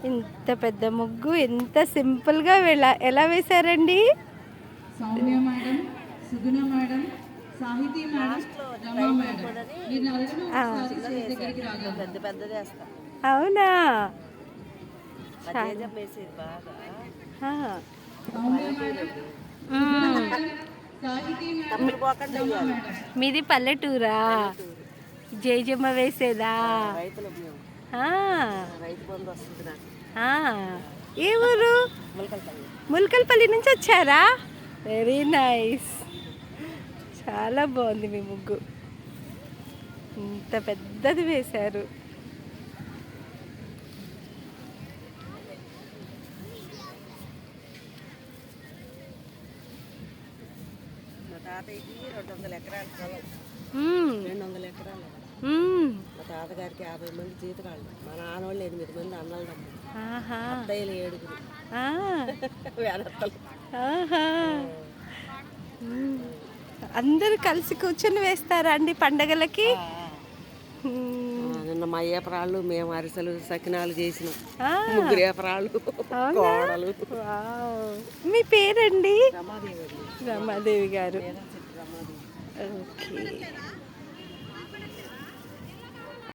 ఇంత పెద్ద ముగ్గు ఎంత సింపుల్గా ఎలా వేశారండి? సౌమ్య మేడం, సుగుణ మేడం, సాహితీ మేడం, రమా మేడం, మీరు నలుగురు ఒకసారి స్టేజ్ దగ్గరికి రాగలరు. పెద్ద పెద్దది వేస్తాం. అవునా? వేసేది బాగా. సౌమ్య మేడం, సుగుణ మేడం, సాహితీ మేడం, రమా మేడం. మీది పల్లెటూరా? జేజమ్మ వేసేదా? రైతులు రైతు బంధు వస్తుంది నాకు. ఏ ఊరు? ముల్కల్పల్లి నుంచి వచ్చారా? Very nice. చాలా బాగుంది మీ ముగ్గు. ఇంత పెద్దది వేశారు. మా తాతయ్యకి 200 ఎకరాల పొలం. 200 ఎకరాలు. మా తాతగారికి 50 మంది జీతకాళ్ళు, మా నాన్నోళ్ళు 8 మంది అన్నలు తమ్ముడు, అత్తయ్యలు 7 వేనత్తలు. అందరూ కలిసి కూర్చొని వేస్తారా అండి పండగలకి? నిన్న మా ఏపరాళ్ళు మేము అరిసెలు సకినాలు చేసినాం. 3 ఏపరాళ్ళు కోడలు. మీ పేరండి? రమాదేవి. రమాదేవి గారు. రమాదేవి. ఓకే.